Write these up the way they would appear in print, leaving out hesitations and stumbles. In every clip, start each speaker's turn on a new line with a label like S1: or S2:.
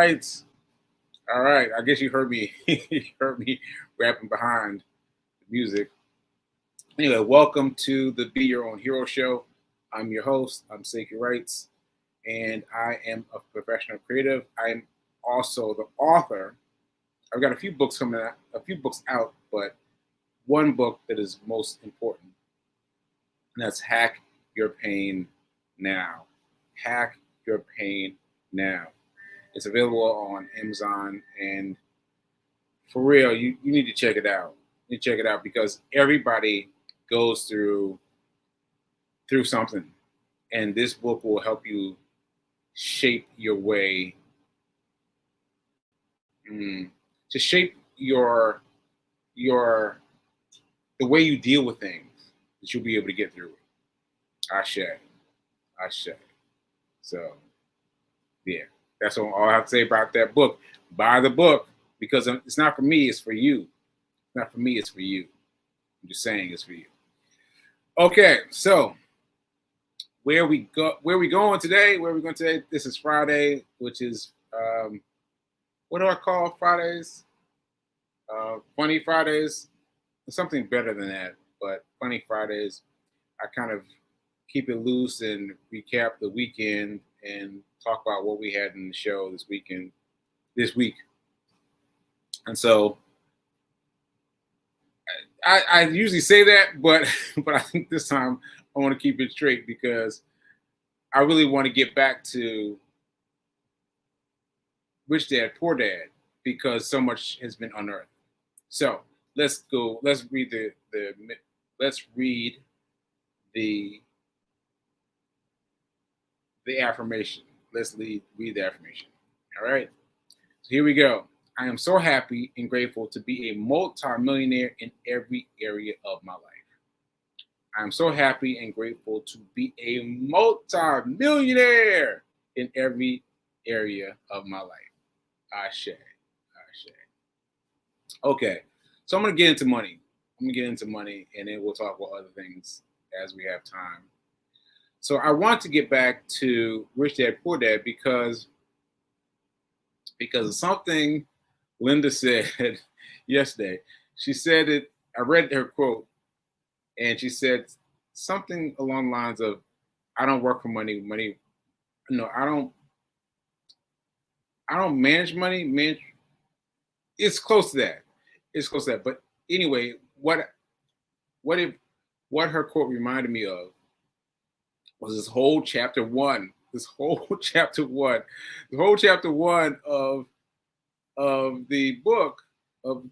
S1: right. All right. I guess you heard me. You heard me rapping behind the music. Anyway, welcome to the Be Your Own Hero show. I'm your host. I'm Sacred Rights, and I am a professional creative. I am also the author. I've got a few books coming out, but one book that is most important, and that's Hack Your Pain Now. Hack Your Pain Now. It's available on Amazon, and for real, you need to check it out. You need to check it out because everybody goes through something, and this book will help you shape your way to shape your the way you deal with things that you'll be able to get through it. I say. So yeah, that's all I have to say about that book. Buy the book because it's not for me, it's for you. It's not for me, it's for you. I'm just saying it's for you. Okay, so where we going today? This is Friday, which is what do I call Fridays? Funny Fridays. Something better than that, but Funny Fridays. I kind of keep it loose and recap the weekend and talk about what we had in the show this week. And so I usually say that, but I think this time I want to keep it straight because I really want to get back to Rich Dad, Poor Dad, because so much has been unearthed. So let's go. Let's read the affirmation. Let's read the affirmation. All right. So here we go. I am so happy and grateful to be a multi-millionaire in every area of my life. I am so happy and grateful to be a multi-millionaire in every area of my life. Ashe. Okay, so I'm going to get into money. And then we'll talk about other things as we have time. So I want to get back to Rich Dad, Poor Dad because of something Linda said yesterday. She said that I read her quote, and she said something along the lines of, "I don't work for money. No, I don't manage money. It's close to that. But anyway, what her quote reminded me of was this whole chapter one of the book of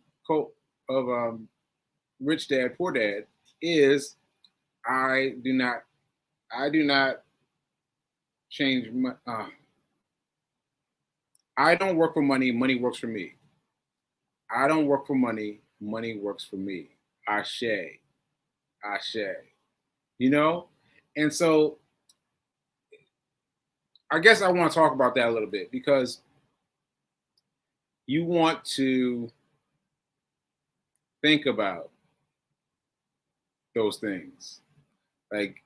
S1: Rich Dad Poor Dad is I do not change my I don't work for money, money works for me. I don't work for money, money works for me. Ashe. You know? And so I guess I want to talk about that a little bit because you want to think about those things. Like,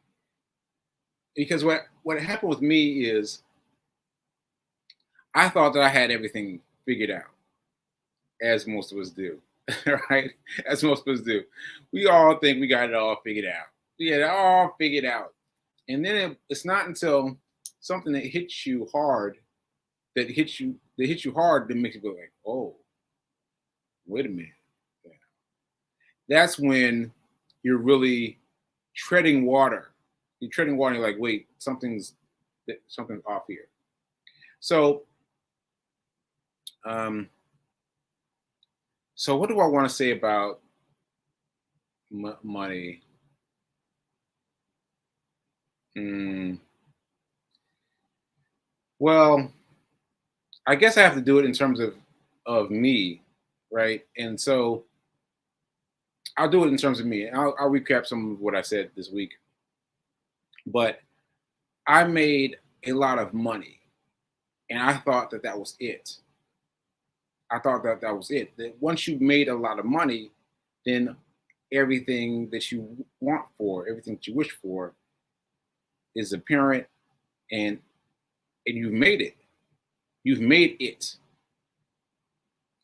S1: because what happened with me is I thought that I had everything figured out, as most of us do, right? As most of us do. We all think we got it all figured out. And then it's not until something that hits you hard that makes you go like, oh, wait a minute. Yeah. That's when you're really treading water. You're treading water and you're like, wait, something's off here. So so what do I want to say about money? Well, I guess I have to do it in terms of me, right? And so I'll do it in terms of me. I'll recap some of what I said this week. But I made a lot of money, and I thought that was it. That once you made a lot of money, then everything that you want for, everything that you wish for, is apparent, and you've made it. You've made it.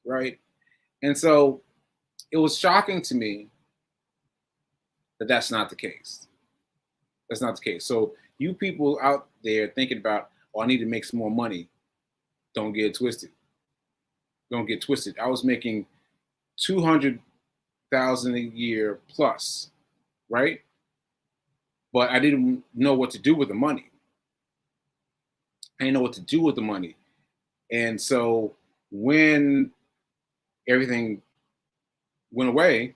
S1: right? And so it was shocking to me that that's not the case. That's not the case. So you people out there thinking about, oh, I need to make some more money. Don't get it twisted. Don't get twisted. I was making 200,000 a year plus, right? But I didn't know what to do with the money. I didn't know what to do with the money. And so when everything went away,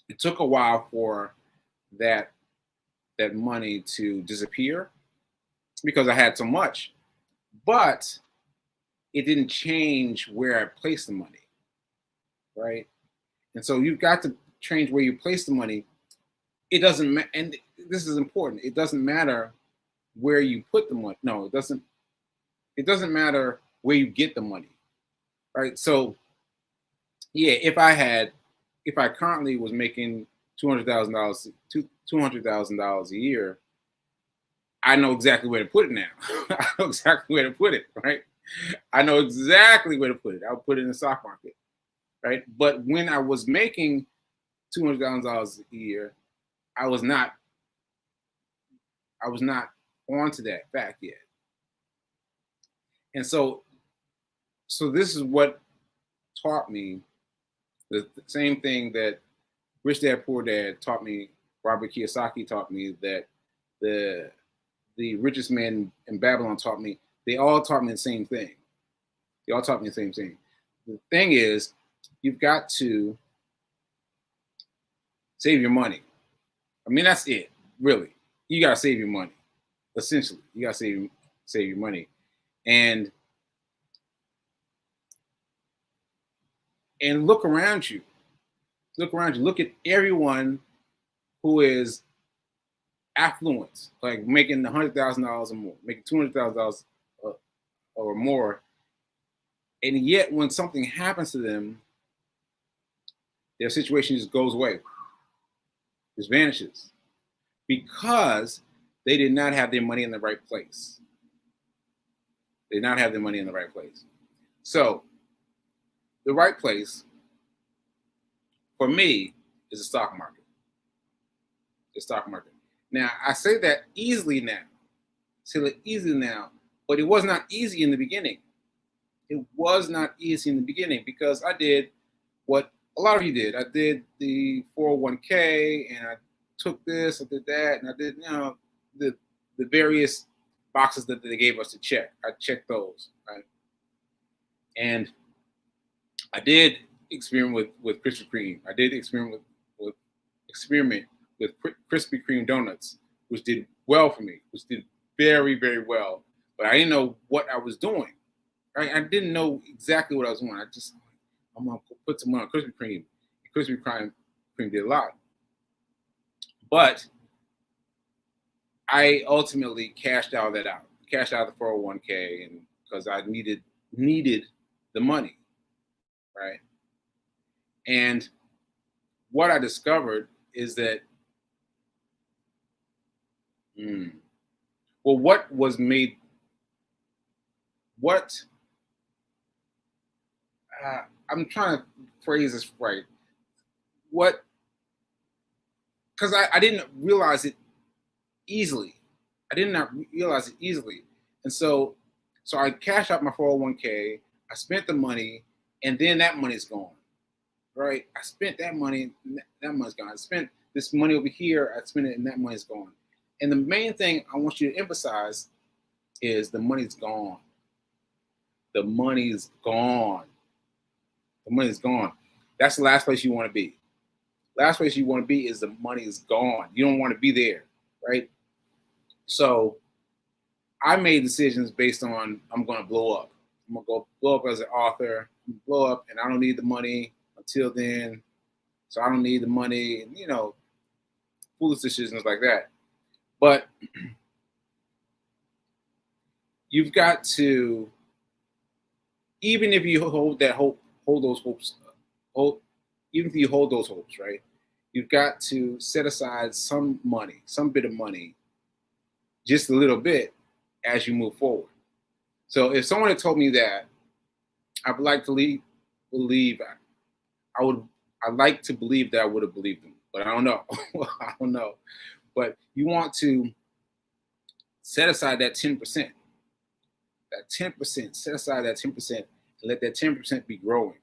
S1: it took a while for that that money to disappear because I had so much. But it didn't change where I placed the money, right? And so you've got to change where you place the money. It doesn't matter, and this is important. It doesn't matter where you put the money. No, it doesn't. It doesn't matter where you get the money, right? So, yeah, if I currently was making $200,000, $200,000 a year, I know exactly where to put it now. I know exactly where to put it, right? I know exactly where to put it. I'll put it in the stock market, right? But when I was making $200,000 a year, I was not onto that fact yet. And so this is what taught me the same thing that Rich Dad Poor Dad taught me, Robert Kiyosaki taught me, that the richest man in Babylon taught me. They all taught me the same thing. They all taught me the same thing. The thing is, you've got to save your money. I mean, that's it, really. You got to save your money. Essentially, you got to save your money. And look around you. Look around you. Look at everyone who is affluent, like making $100,000 or more, making $200,000 or more, and yet when something happens to them, their situation just goes away, just vanishes, because they did not have their money in the right place. They did not have their money in the right place. So the right place for me is the stock market. The stock market. Now, I say that easily now. But it was not easy in the beginning. It was not easy in the beginning because I did what a lot of you did. I did the 401k and I took this, I did that, and I did, the various boxes that they gave us to check. I checked those, right? And I did experiment with Krispy Kreme. I did experiment with Krispy Kreme donuts, which did well for me, which did very, very well. But I didn't know what I was doing. Right? I didn't know exactly what I was doing. I'm gonna put some money on Krispy Kreme. Krispy Kreme did a lot. But I ultimately cashed out the 401k, and because I needed the money, right? And what I discovered is that, I'm trying to phrase this right. Because I didn't realize it easily. I did not realize it easily. And so I cashed out my 401k, I spent the money, and then that money's gone, right? I spent that money, that money's gone. I spent this money over here, I spent it, and that money's gone. And the main thing I want you to emphasize is the money's gone. The money's gone. The money's gone. That's the last place you want to be. Last place you want to be is the money is gone. You don't want to be there, right? So I made decisions based on, I'm going to blow up. I'm going to go blow up as an author, blow up, and I don't need the money until then. So I don't need the money, and, foolish decisions like that. But you've got to, even if you hold those hopes, right? You've got to set aside some money, some bit of money, just a little bit, as you move forward. So if someone had told me that I would like to believe I would. I like to believe that I would have believed him, but I don't know. I don't know. But you want to set aside that 10%. That 10%. Set aside that 10% and let that 10% be growing.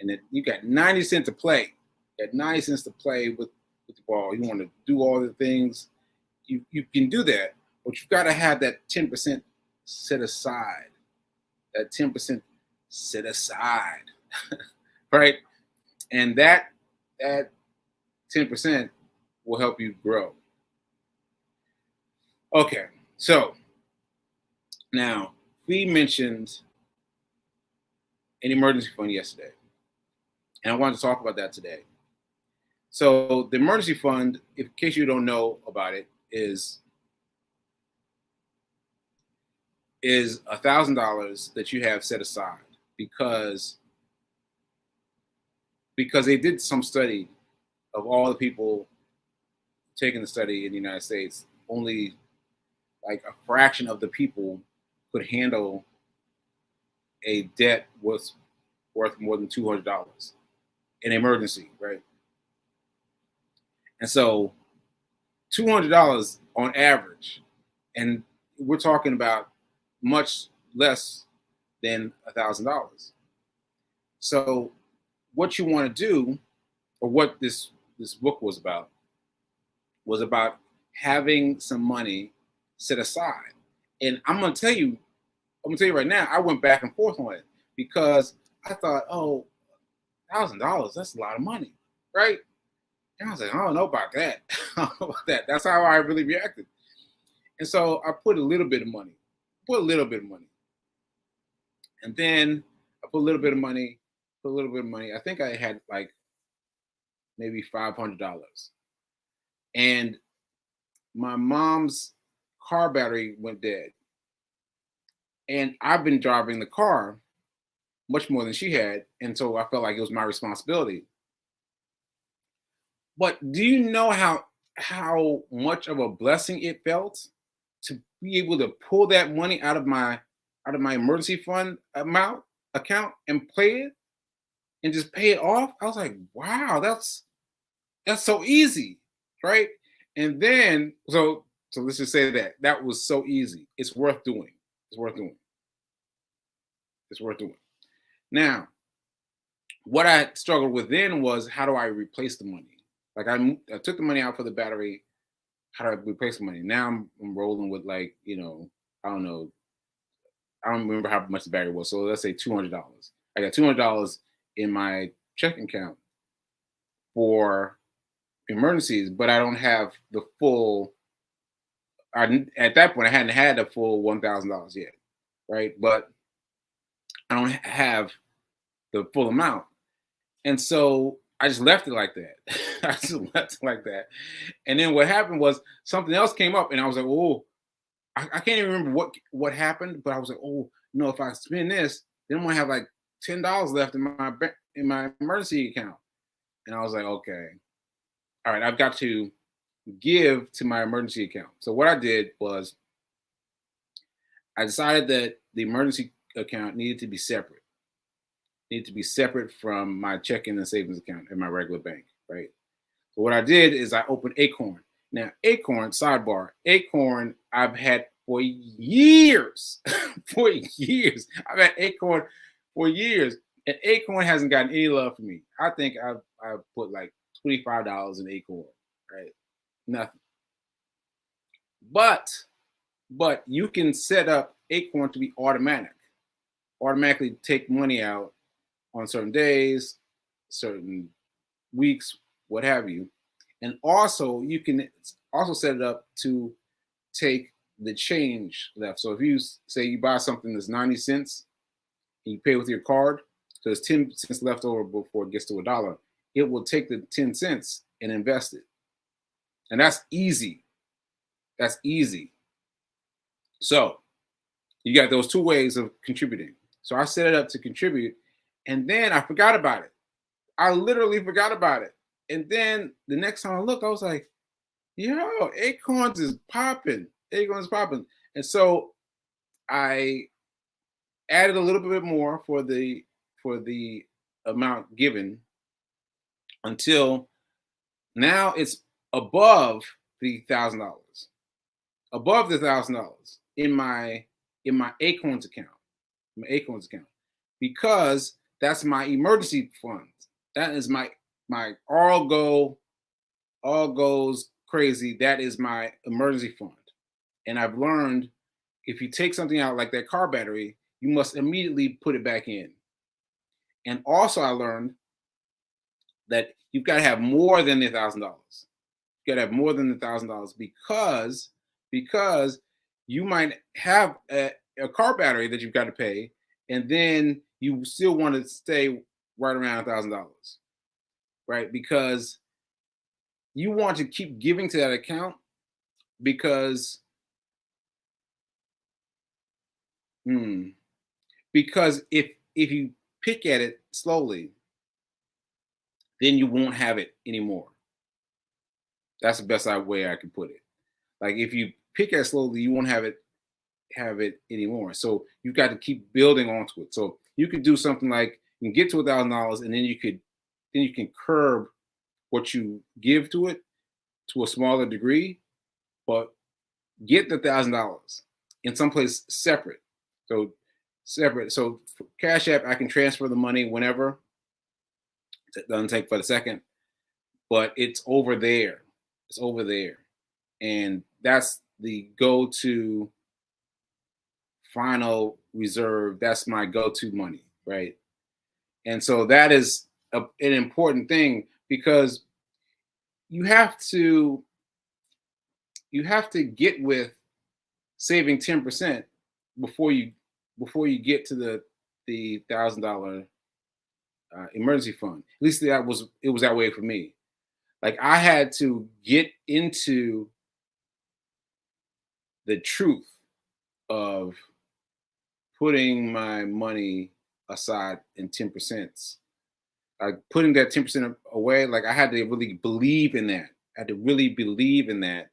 S1: And then you got 90 cents to play. You got 90 cents to play with the ball. You want to do all the things. You can do that, but you've got to have that 10% set aside. That 10% set aside. Right? And that 10% will help you grow. Okay, so now we mentioned an emergency fund yesterday, and I wanted to talk about that today. So the emergency fund, in case you don't know about it, is $1,000 that you have set aside because they did some study of all the people taking the study in the United States. Only like a fraction of the people could handle a debt was worth more than $200 in emergency, right? And so $200 on average, and we're talking about much less than $1,000. So what you want to do, or what this book was about having some money set aside. And I'm gonna tell you right now, I went back and forth on it because I thought, oh, $1,000, that's a lot of money, right? And I was like, I don't know about that. I don't know about that. That's how I really reacted. And so I put a little bit of money, and then I put a little bit of money, I think I had like maybe $500, and my mom's car battery went dead, and I've been driving the car much more than she had, and so I felt like it was my responsibility. But do you know how much of a blessing it felt to be able to pull that money out of my emergency fund account and play it and just pay it off? I was like, wow, that's so easy, right? And then so let's just say that was so easy. It's worth doing. It's worth doing. It's worth doing. Now, what I struggled with then was, how do I replace the money? Like I took the money out for the battery. How do I replace the money? Now I'm rolling with, like, I don't know. I don't remember how much the battery was. So let's say $200. I got $200 in my checking account for emergencies, but I don't have the full. At that point, I hadn't had the full $1,000 yet, right? But I don't have the full amount. And so I just left it like that. I just left it like that. And then what happened was something else came up, and I was like, oh, I can't even remember what happened, but I was like, oh, no, if I spend this, then I'm gonna have like $10 left in my emergency account. And I was like, okay, all right, I've got to give to my emergency account. So what I did was I decided that the emergency account needed to be separate from my checking and savings account in my regular bank, right? So what I did is I opened Acorn. Now, Acorn, sidebar, Acorn, I've had for years, for years. I've had Acorn for years, and Acorn hasn't gotten any love from me. I think I've put like $25 in Acorn, right? Nothing. But you can set up Acorn to be automatically take money out on certain days, certain weeks, what have you. And also you can also set it up to take the change left. So if you say you buy something that's 90 cents and you pay with your card, so there's 10 cents left over before it gets to $1, it will take the 10 cents and invest it. And that's easy. That's easy. So you got those two ways of contributing. So I set it up to contribute, and then I forgot about it. I literally forgot about it. And then the next time I looked, I was like, yo, Acorns is popping. Acorns is popping. And so I added a little bit more for the for the amount given until now it's above the $1,000, above the $1,000 in my Acorns account, because that's my emergency fund. That is my all goes crazy. That is my emergency fund. And I've learned if you take something out like that car battery, you must immediately put it back in. And also, I learned that you've got to have more than $1,000. You got to have more than $1,000 because you might have a car battery that you've got to pay, and then you still want to stay right around $1,000, right? Because you want to keep giving to that account because because if you pick at it slowly, then you won't have it anymore. That's the best way I can put it. Like if you pick at it slowly, you won't have it anymore. So you've got to keep building onto it. So you could do something like you can get to $1,000, and then you can curb what you give to it to a smaller degree, but get the $1,000 in someplace separate. So for Cash App, I can transfer the money whenever. It doesn't take but a second, but it's over there. It's over there, and that's the go-to final reserve. That's my go-to money, right? And so that is an important thing because you have to get with saving 10% before you get to the $1,000 emergency fund. At least it was that way for me. Like I had to get into the truth of putting my money aside in 10%. Like putting that 10% away, like I had to really believe in that. I had to really believe in that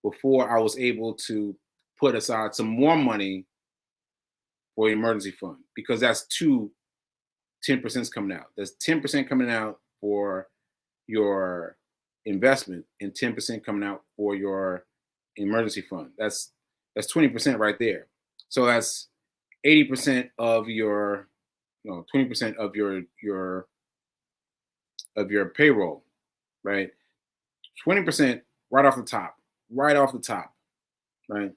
S1: before I was able to put aside some more money for emergency fund, because that's 10% coming out. There's 10% coming out for your investment and 10% coming out for your emergency fund. That's 20% right there. So that's 80% of your 20% of your payroll, right? 20% right off the top, right?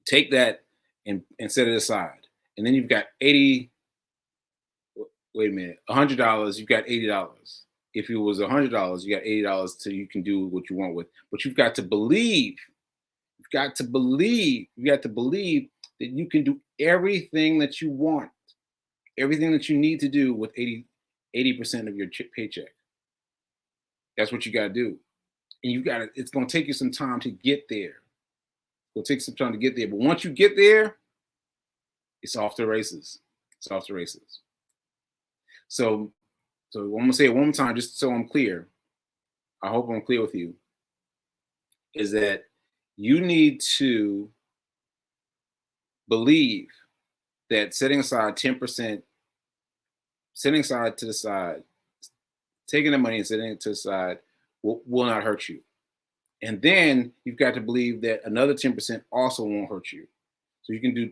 S1: Take that and set it aside. And then you've got $100, you've got $80. If it was $100, you got $80 so you can do what you want with. But you've got to believe. You got to believe that you can do everything that you want, everything that you need to do with 80% of your paycheck. That's what you got to do. And it's going to take you some time to get there. It'll take some time to get there. But once you get there, it's off the races. So I'm going to say it one more time, just so I'm clear. I hope I'm clear with you. Is that you need to believe that setting aside 10%, setting aside to the side, taking the money and setting it to the side will not hurt you. And then you've got to believe that another 10% also won't hurt you. So you can do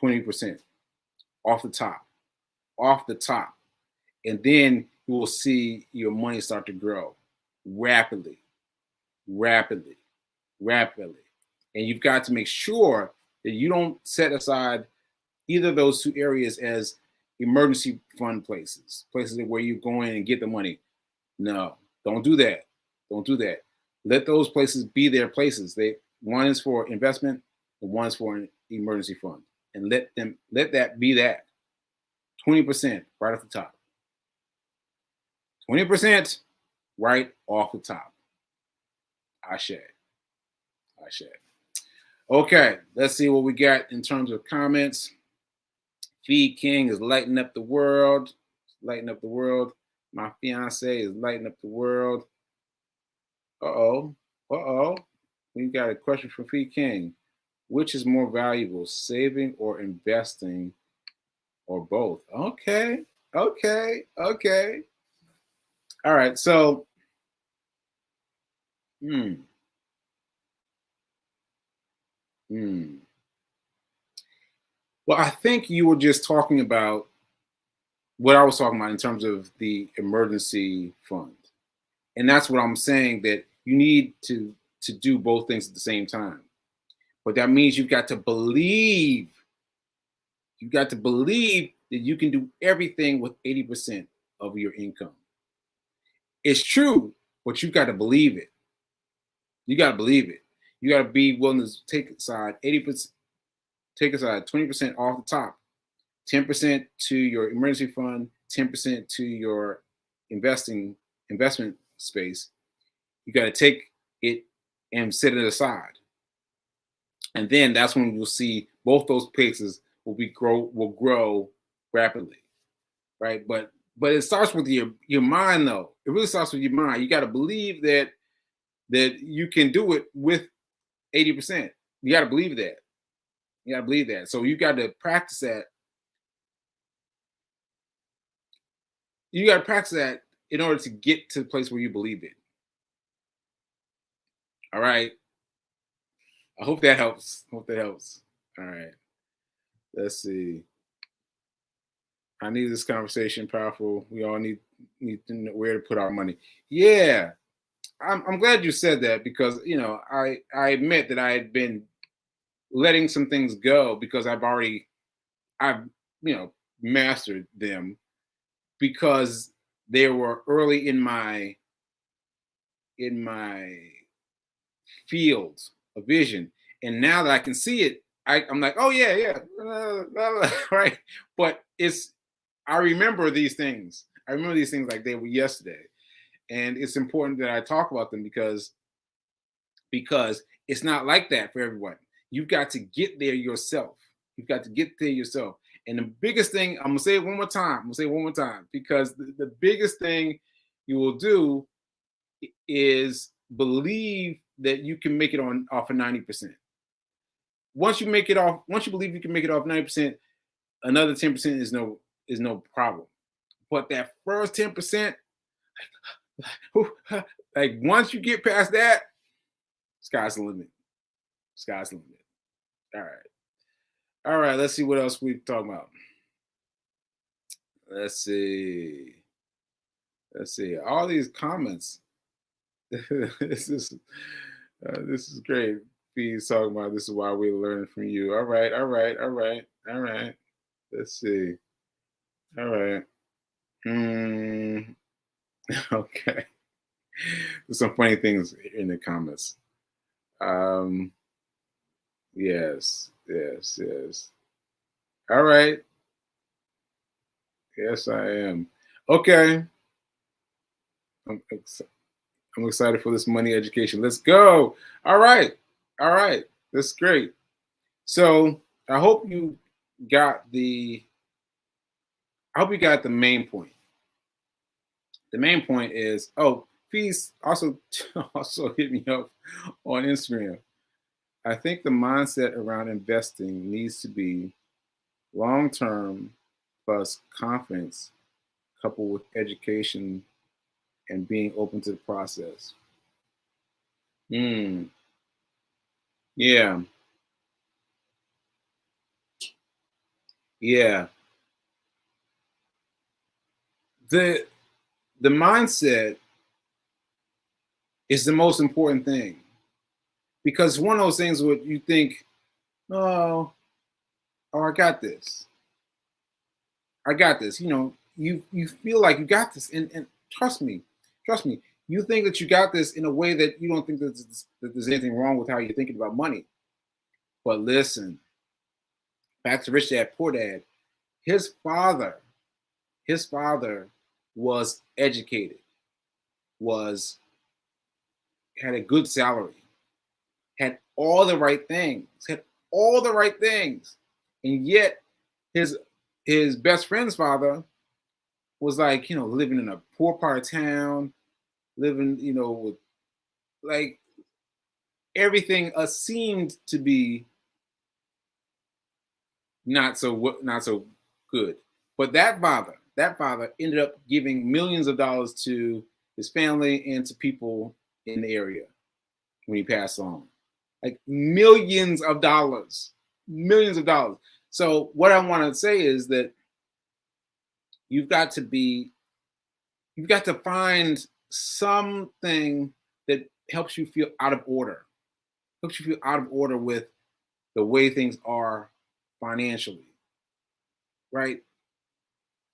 S1: 20% off the top. And then you will see your money start to grow rapidly. And you've got to make sure that you don't set aside either of those two areas as emergency fund places where you go in and get the money. No, don't do that. Let those places be their places. One is for investment and one is for an emergency fund. And let that be that. 20% right off the top. 20% right off the top. Ashe. Okay, let's see what we got in terms of comments. Feed King is lighting up the world. My fiance is lighting up the world. Uh-oh. We got a question from Feed King. Which is more valuable, saving or investing or both. Okay, okay, okay. All right. So, hmm, hmm. Well, I think you were just talking about what I was talking about in terms of the emergency fund, and that's what I'm saying, that you need to do both things at the same time. But that means you've got to believe that you can do everything with 80% of your income. It's true, but you've got to believe it. You got to believe it. You got to be willing to take aside 80%, take aside 20% off the top, 10% to your emergency fund, 10% to your investment space. You got to take it and set it aside. And then that's when you'll see both those places will grow rapidly, right? But it starts with your mind, though. It really starts with your mind. You got to believe that you can do it with 80%. You got to believe that. You got to believe that. So you got to practice that. You got to practice that in order to get to the place where you believe it. All right. I hope that helps. Hope that helps. All right. Let's see. I need this conversation powerful. We all need to know where to put our money. Yeah, I'm glad you said that, because I admit that I had been letting some things go because I've mastered them, because they were early in my field of vision, and now that I can see it, I'm like, oh yeah, yeah, right. But I remember these things. I remember these things like they were yesterday, and it's important that I talk about them, because it's not like that for everyone. You've got to get there yourself. You've got to get there yourself. And the biggest thing, I'm gonna say it one more time. I'm gonna say it one more time, because the biggest thing you will do is believe that you can make it on off of 90%. Once you believe you can make it off 90%, another 10% is no problem. But that first 10%, like once you get past that, sky's the limit. Sky's the limit. All right. All right. Let's see what else we talking about. Let's see. Let's see. All these comments. This is great. He's talking about, this is why we're learning from you. All right. All right. All right. All right. Let's see. All right. Mm, okay. There's some funny things in the comments. Um. Yes. Yes. Yes. All right. Yes, I am. Okay. I'm, ex- I'm excited for this money education. Let's go. All right. All right. That's great. So I hope you got the I hope you got the main point. The main point is, oh, please also also hit me up on Instagram. I think the mindset around investing needs to be long term plus confidence coupled with education and being open to the process. Hmm. Yeah. Yeah. The the mindset is the most important thing, because one of those things where you think, oh, oh, I got this. I got this. You feel like you got this, and trust me. You think that you got this in a way that you don't think that there's anything wrong with how you're thinking about money. But listen, back to Rich Dad Poor Dad. His father, his father was educated, was had a good salary, had all the right things, had all the right things, and yet his his best friend's father was like, living in a poor part of town, living, with like everything seemed to be not so good. But that father ended up giving millions of dollars to his family and to people in the area when he passed on. Like millions of dollars. Millions of dollars. So what I want to say is that you've got to find something that helps you feel out of order. Helps you feel out of order with the way things are financially. Right?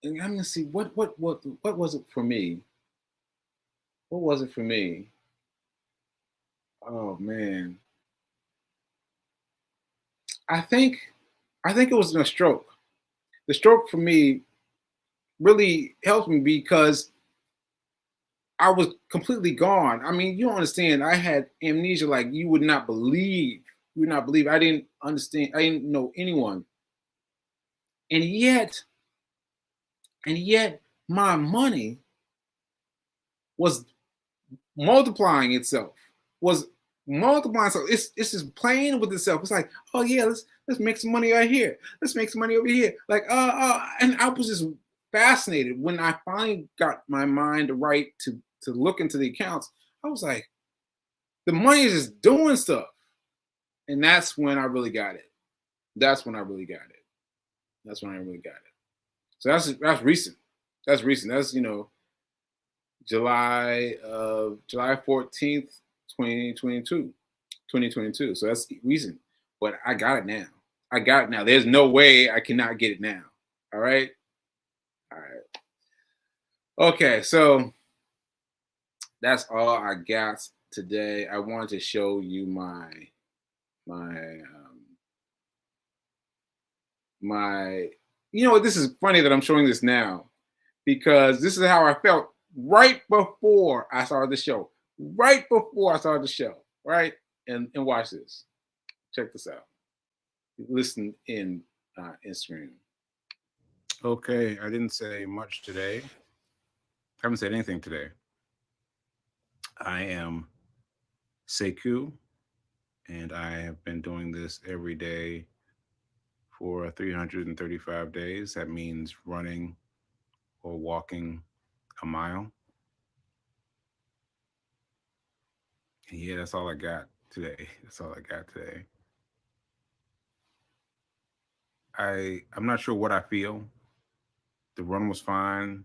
S1: And I'm gonna see what was it for me? What was it for me? Oh man. I think it was a stroke. The stroke for me really helped me because I was completely gone. I mean, you don't understand. I had amnesia like you would not believe. You would not believe. I didn't understand. I didn't know anyone. And yet my money was multiplying itself. Was multiplying. So it's just playing with itself. It's like, oh yeah, let's make some money right here. Let's make some money over here. Like, and I was just fascinated when I finally got my mind right to look into the accounts. I was like, the money is just doing stuff. And that's when I really got it. That's when I really got it. That's when I really got it. So that's recent. That's recent. That's July 14th, 2022. So that's recent. But I got it now. I got it now. There's no way I cannot get it now. All right. All right. Okay, so that's all I got today. I wanted to show you my this is funny that I'm showing this now because this is how I felt right before I started the show. Right before I started the show. Right? And watch this. Check this out. Listen in Instagram. Okay, I didn't say much today. I haven't said anything today. I am Sekou, and I have been doing this every day for 335 days. That means running or walking a mile. And yeah, that's all I got today. That's all I got today. I'm not sure what I feel. The run was fine,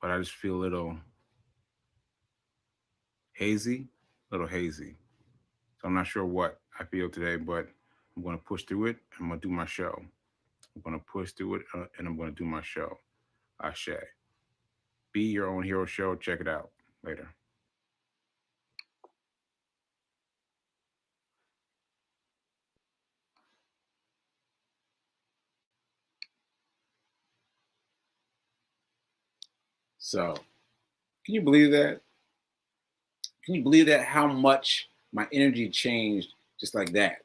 S1: but I just feel a little hazy. So I'm not sure what I feel today, but I'm going to push through it. I'm going to do my show. I'm going to push through it, and I'm going to do my show. Ashe. Be Your Own Hero show. Check it out later. So, can you believe that? Can you believe that? How much my energy changed just like that?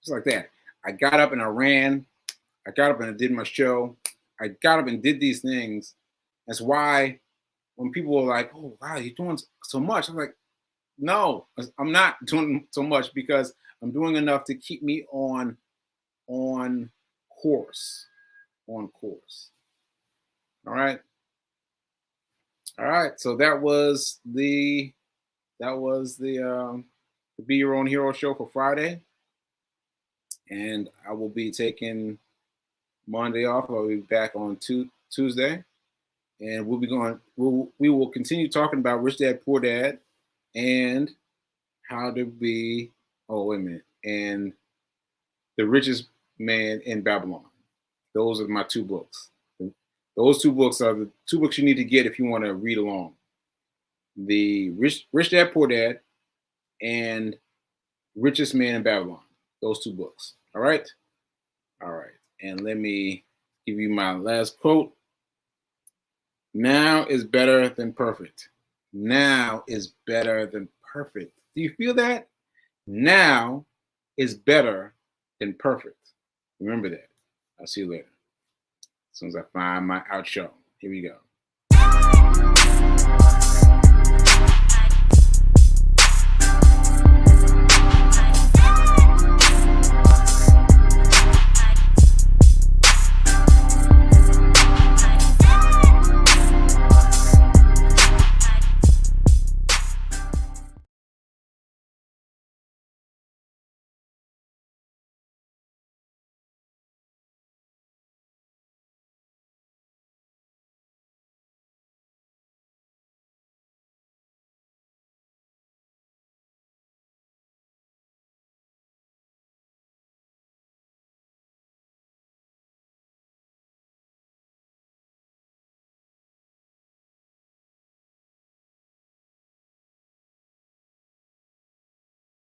S1: Just like that. I got up and I ran. I got up and I did my show. I got up and did these things. That's why when people were like, "Oh, wow, you're doing so much," I'm like, "No, I'm not doing so much because I'm doing enough to keep me on course. On course." All right. All right. So that was the Be Your Own Hero show for Friday. And I will be taking Monday off. I'll be back on Tuesday. And we will continue talking about Rich Dad Poor Dad and how to be and The Richest Man in Babylon. Those are my two books. Those two books are the two books you need to get if you want to read along. The Rich Dad Poor Dad and Richest Man in Babylon. Those two books. All right? All right. And let me give you my last quote. Now is better than perfect. Now is better than perfect. Do you feel that? Now is better than perfect. Remember that. I'll see you later. As soon as I find my outro. Here we go.